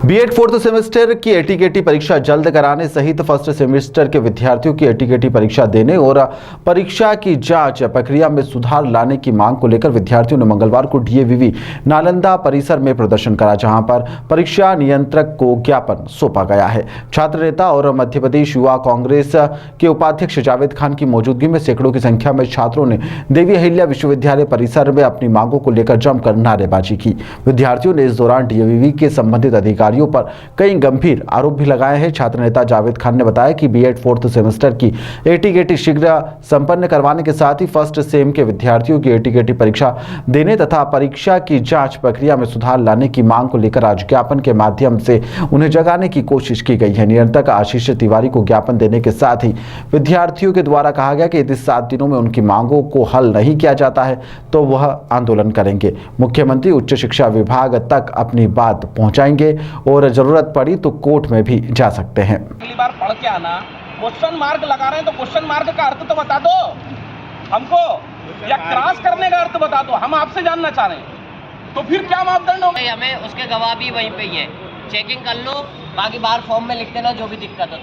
BEd fourth semester की ATKT परीक्षा जल्द कराने सहित फर्स्ट सेमेस्टर के विद्यार्थियों की एटीकेटी परीक्षा देने और परीक्षा की जांच प्रक्रिया में सुधार लाने की मांग को लेकर विद्यार्थियों ने मंगलवार को डीएवीवी नालंदा परिसर में प्रदर्शन करा, जहां पर परीक्षा नियंत्रक को ज्ञापन सौंपा गया है। छात्र नेता और मध्य प्रदेश युवा कांग्रेस के उपाध्यक्ष जावेद खान की मौजूदगी में सैकड़ों की संख्या में छात्रों ने देवी अहिल्या विश्वविद्यालय परिसर में अपनी मांगों को लेकर जमकर नारेबाजी की। विद्यार्थियों ने इस दौरान डीएवीवी के संबंधित अधिकारियों पर कई गंभीर आरोप भी लगाए हैं। छात्र नेता जावेद खान ने बताया कि बीएड फोर्थ सेमेस्टर की एटीकेटी शीघ्र संपन्न करवाने के साथ ही फर्स्ट सेम के विद्यार्थियों की एटीकेटी परीक्षा देने तथा परीक्षा की जांच प्रक्रिया में सुधार लाने की मांग को लेकर आज ज्ञापन के माध्यम से उन्हें जगाने की कोशिश की गई है। नियंत्रक आशीष तिवारी को ज्ञापन देने के साथ ही विद्यार्थियों के द्वारा कहा गया कि यदि 7 दिनों में उनकी मांगों को हल नहीं किया जाता है तो वह आंदोलन करेंगे। मुख्यमंत्री उच्च शिक्षा विभाग तक अपनी बात पहुंचाएंगे और जरूरत पड़ी तो कोर्ट में भी जा सकते हैं। अगली बार पढ़ के आना, क्वेश्चन मार्क लगा रहे हैं तो क्वेश्चन मार्क का अर्थ तो बता दो हमको, या क्रॉस करने का अर्थ बता दो, हम आपसे जानना चाह रहे हैं। तो फिर क्या मापदंड होंगे? हमें उसके गवाह भी वहीं पे ही है, चेकिंग कर लो, बाकी बाहर फॉर्म में लिख देना जो भी दिक्कत है।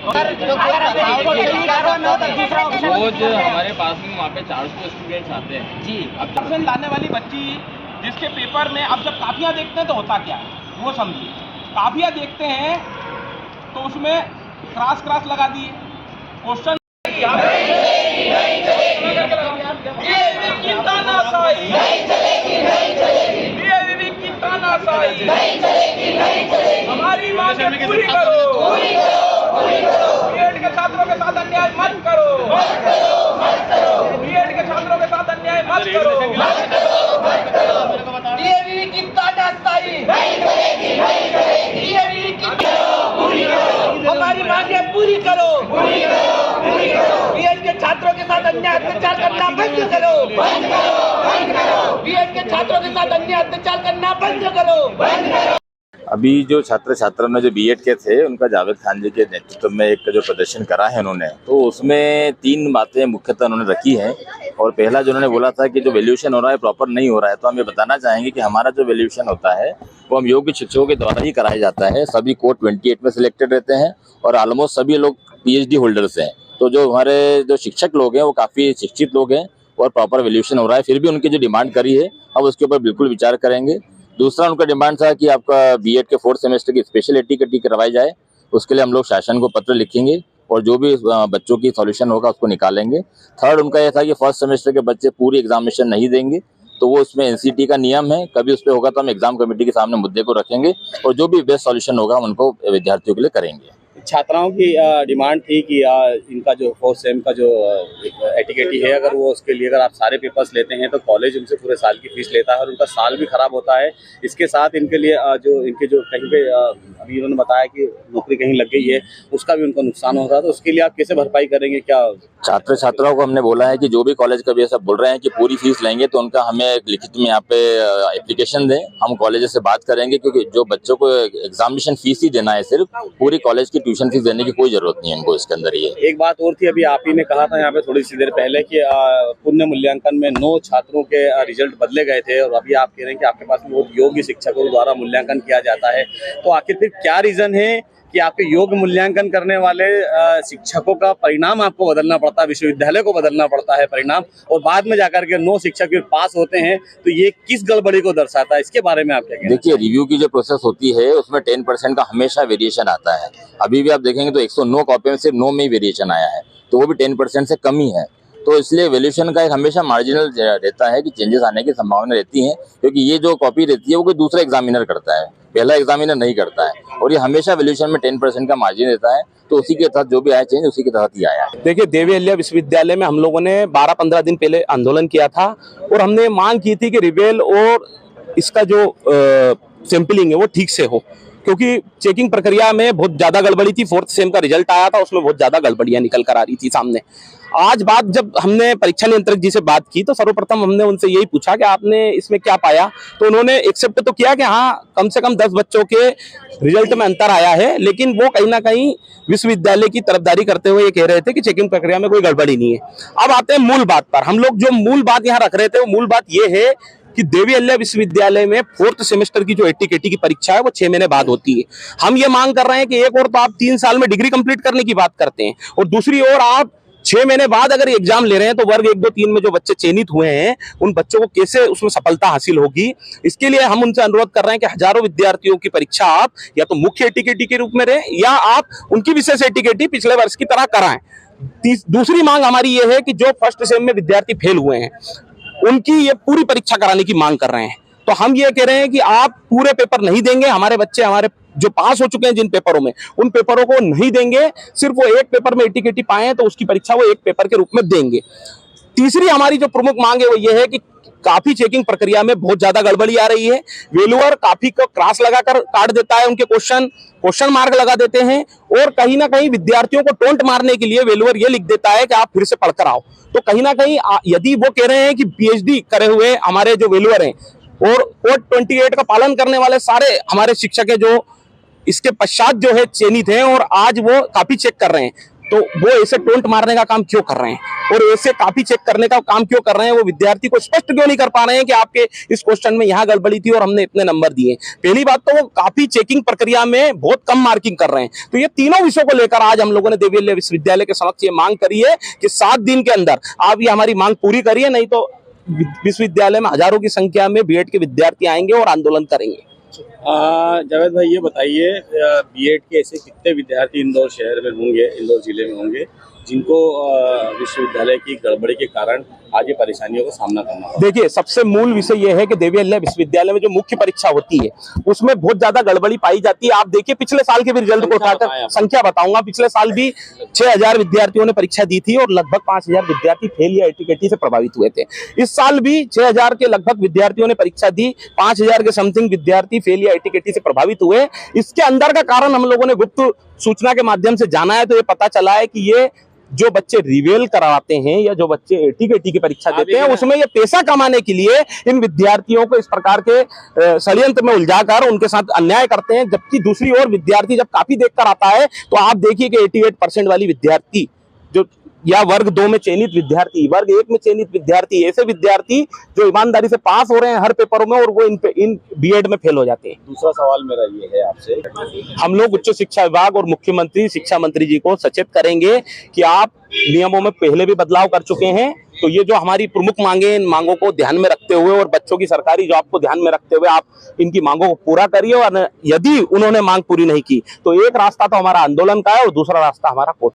रोज हमारे पास में वहाँ पे 400 स्टूडेंट्स आते हैं जी। अब परसेंट लाने वाली बच्ची जिसके पेपर में अब जब काफियां देखते हैं तो होता क्या है वो समझिए। काफियां देखते हैं तो उसमें क्रॉस लगा दिए, क्वेश्चन हमारी मांगें पूरी करो, बीएड के छात्रों के साथ अन्याय मत करो, बीएड के छात्रों के साथ अन्याय मत करो, डीएवीवी की तानाशाही नहीं चलेगी, डीएवीवी की हमारी मांगें पूरी करो, बीएड के छात्रों के साथ अन्याय अत्याचार करना बंद करो, बीएड के छात्रों के साथ अन्याय अत्याचार करना बंद करो। अभी जो छात्र छात्रों ने जो बीएड के थे उनका जावेद खान जी के नेतृत्व में एक जो प्रदर्शन करा है उन्होंने, तो उसमें 3 बातें मुख्यतः उन्होंने रखी हैं। और पहला जो उन्होंने बोला था कि जो वैल्यूएशन हो रहा है प्रॉपर नहीं हो रहा है, तो हम ये बताना चाहेंगे कि हमारा जो वैल्यूएशन होता है वो हम योग्य शिक्षकों के द्वारा ही कराया जाता है। सभी कोड 28 में सिलेक्टेड रहते हैं और ऑलमोस्ट सभी लोग PhD होल्डर्स हैं। तो जो हमारे जो शिक्षक लोग हैं वो काफ़ी शिक्षित लोग हैं और प्रॉपर वैल्यूएशन हो रहा है। फिर भी उनकी जो डिमांड करी है अब उसके ऊपर बिल्कुल विचार करेंगे। दूसरा उनका डिमांड था कि आपका बीएड के 4th सेमेस्टर की स्पेशल एटीकेटी करवाई जाए, उसके लिए हम लोग शासन को पत्र लिखेंगे और जो भी बच्चों की सॉल्यूशन होगा उसको निकालेंगे। थर्ड उनका यह था कि फर्स्ट सेमेस्टर के बच्चे पूरी एग्जामिनेशन नहीं देंगे, तो वो उसमें एनसीटी का नियम है, कभी उस पर होगा तो हम एग्जाम कमेटी के सामने मुद्दे को रखेंगे और जो भी बेस्ट सॉल्यूशन होगा हम उनको विद्यार्थियों के लिए करेंगे। छात्राओं की डिमांड थी कि इनका जो 4th सेम का जो एटीकेटी है, अगर वो उसके लिए अगर आप सारे पेपर्स लेते हैं तो कॉलेज उनसे पूरे साल की फीस लेता है और उनका साल भी खराब होता है। इसके साथ इनके लिए जो कहीं पे अभी उन्होंने बताया कि नौकरी कहीं लग गई है उसका भी उनको नुकसान हो रहा है, तो उसके लिए आप कैसे भरपाई करेंगे? क्या छात्र छात्राओं को हमने बोला है कि जो भी कॉलेज का भी ऐसा बोल रहे हैं कि पूरी फीस लेंगे तो उनका हमें एक लिखित में यहाँ पे एप्लीकेशन दें, हम कॉलेज से बात करेंगे, क्योंकि जो बच्चों को एग्जामिनेशन फीस ही देना है, सिर्फ पूरी कॉलेज की ट्यूशन फीस देने की कोई जरूरत नहीं है इनको इसके अंदर। ये एक बात और थी, अभी आप ही ने कहा था यहाँ पे थोड़ी सी देर पहले कि पुण्य मूल्यांकन में 9 छात्रों के रिजल्ट बदले गए थे और अभी आप कह रहे हैं कि आपके पास बहुत योग्य शिक्षकों द्वारा मूल्यांकन किया जाता है, तो आखिर फिर क्या रीजन है कि आपके योग्य मूल्यांकन करने वाले शिक्षकों का परिणाम आपको बदलना पड़ता है, विश्वविद्यालय को बदलना पड़ता है परिणाम, और बाद में जाकर के 9 शिक्षक फिर पास होते हैं, तो ये किस गड़बड़ी को दर्शाता है? इसके बारे में आप क्या कहेंगे? देखिए, रिव्यू की जो प्रोसेस होती है उसमें 10% का हमेशा वेरिएशन आता है। अभी भी आप देखेंगे तो 109 कॉपी में सिर्फ 9 में ही वेरिएशन आया है, तो वो भी 10% से कम ही है। तो इसलिए वैल्यूएशन का एक हमेशा मार्जिनल रहता है कि चेंजेस आने की संभावना रहती है, क्योंकि ये जो कॉपी रहती है वो कोई दूसरा एग्जामिनर करता है, पहला एग्जामिनर नहीं करता है, और ये हमेशा वैल्यूएशन में 10% का मार्जिन रहता है। तो उसी के तहत जो भी आया चेंज उसी के तहत ही आया है। देखिए, देवी अहिल्या विश्वविद्यालय में हम लोगों ने 12-15 दिन पहले आंदोलन किया था और हमने मांग की थी कि रिवेल और इसका जो सैंपलिंग है वो ठीक से हो, क्योंकि चेकिंग प्रक्रिया में बहुत ज्यादा गड़बड़ी थी। 4th सेम का रिजल्ट आया था, उसमें बहुत ज्यादा गड़बड़ियां निकल कर आ रही थी सामने। आज बात जब हमने परीक्षा नियंत्रक जी से बात की तो सर्वप्रथम हमने उनसे यही पूछा कि आपने इसमें क्या पाया, तो उन्होंने एक्सेप्ट तो किया कि हाँ, कम से कम 10 बच्चों के रिजल्ट में अंतर आया है, लेकिन वो कहीं ना कहीं विश्वविद्यालय की तरफदारी करते हुए ये कह रहे थे कि चेकिंग प्रक्रिया में कोई गड़बड़ी नहीं है। अब आते हैं मूल बात पर। हम लोग जो मूल बात यहाँ रख रहे थे वो मूल बात ये है कि देवी अहिल्या विश्वविद्यालय में 4th सेमेस्टर की जो एटीकेटी की परीक्षा है वो 6 महीने बाद होती है। हम ये मांग कर रहे हैं कि एक और तो आप 3 साल में डिग्री कंप्लीट करने की बात करते हैं और दूसरी ओर आप 6 महीने बाद अगर एग्जाम ले रहे हैं तो वर्ग 1, 2, 3 में जो बच्चे चयनित हुए हैं उन बच्चों को कैसे उसमें सफलता हासिल होगी। इसके लिए हम उनसे अनुरोध कर रहे हैं कि हजारों विद्यार्थियों की परीक्षा आप या तो मुख्य एटीकेटी के रूप में रहे या आप उनकी विशेष एटीकेटी पिछले वर्ष की तरह कराएं। दूसरी मांग हमारी ये है कि जो फर्स्ट सेम में विद्यार्थी फेल हुए हैं उनकी ये पूरी परीक्षा कराने की मांग कर रहे हैं। तो हम ये कह रहे हैं कि आप पूरे पेपर नहीं देंगे, हमारे बच्चे हमारे जो पास हो चुके हैं जिन पेपरों में उन पेपरों को नहीं देंगे, सिर्फ वो एक पेपर में एटीकेटी पाए हैं तो उसकी परीक्षा वो एक पेपर के रूप में देंगे। तीसरी हमारी जो प्रमुख मांग है वो ये है कि काफी चेकिंग प्रक्रिया में बहुत ज्यादा गड़बड़ी आ रही है। वेलुअर काफी को क्रॉस लगाकर काट देता है, उनके क्वेश्चन मार्क लगा देते हैं और कहीं ना कहीं विद्यार्थियों को टोंट मारने के लिए वेलुअर ये लिख देता है कि आप फिर से पढ़कर आओ। तो कहीं ना कहीं यदि वो कह रहे हैं कि पीएचडी करे हुए हमारे जो वेलुअर हैं और कोड 28 का पालन करने वाले सारे हमारे शिक्षक है जो इसके पश्चात जो है चयनित हैं और आज वो काफी चेक कर रहे हैं, तो वो ऐसे टोंट मारने का काम क्यों कर रहे हैं और ऐसे काफी चेक करने का काम क्यों कर रहे हैं? वो विद्यार्थी को स्पष्ट क्यों नहीं कर पा रहे हैं कि आपके इस क्वेश्चन में यहाँ गड़बड़ी थी और हमने इतने नंबर दिए। पहली बात तो वो काफी चेकिंग प्रक्रिया में बहुत कम मार्किंग कर रहे हैं। तो ये तीनों विषयों को लेकर आज हम लोगों ने देवी अहिल्या विश्वविद्यालय के समक्ष ये मांग करी है कि 7 दिन के अंदर आप ये हमारी मांग पूरी करिए, नहीं तो विश्वविद्यालय में हजारों की संख्या में बीएड के विद्यार्थी आएंगे और आंदोलन करेंगे। जावेद भाई ये बताइए, बीएड के ऐसे कितने विद्यार्थी इंदौर शहर में होंगे, इंदौर जिले में होंगे जिनको विश्वविद्यालय की गड़बड़ी के कारण आज ये परेशानियों का सामना करना पड़ा? देखिए, सबसे मूल विषय यह है कि देवी अहिल्या विश्वविद्यालय में जो मुख्य परीक्षा होती है उसमें बहुत ज्यादा गड़बड़ी पाई जाती है। आप देखिए पिछले साल के भी रिजल्ट को उठाकर संख्या बताऊंगा, पिछले साल भी 6000 विद्यार्थियों ने परीक्षा दी थी और लगभग 5000 विद्यार्थी फेल या एटीकेटी से प्रभावित हुए थे। इस साल भी 6000 के लगभग विद्यार्थियों ने परीक्षा दी, 5000 के समथिंग विद्यार्थी फेल या एटीकेटी से प्रभावित हुए। इसके अंदर का कारण हम लोगों ने गुप्त सूचना के माध्यम से जाना है, तो ये पता चला है कि ये जो बच्चे रिवेल करवाते हैं या जो बच्चे एटीकेटी की परीक्षा देते हैं उसमें ये पैसा कमाने के लिए इन विद्यार्थियों को इस प्रकार के षड्यंत्र में उलझाकर उनके साथ अन्याय करते हैं। जबकि दूसरी ओर विद्यार्थी जब काफी देखकर आता है तो आप देखिए कि 88% वाली विद्यार्थी जो या वर्ग 2 में चयनित विद्यार्थी, वर्ग 1 में चयनित विद्यार्थी, ऐसे विद्यार्थी जो ईमानदारी से पास हो रहे हैं हर पेपरों में और वो इन बीएड में फेल हो जाते हैं। दूसरा सवाल मेरा ये है आपसे, हम लोग उच्च शिक्षा विभाग और मुख्यमंत्री शिक्षा मंत्री जी को सचेत करेंगे कि आप नियमों में पहले भी बदलाव कर चुके हैं, तो ये जो हमारी प्रमुख मांगे, इन मांगों को ध्यान में रखते हुए और बच्चों की सरकारी जॉब को ध्यान में रखते हुए आप इनकी मांगों को पूरा करिए। और यदि उन्होंने मांग पूरी नहीं की तो एक रास्ता तो हमारा आंदोलन का है और दूसरा रास्ता हमारा कोर्ट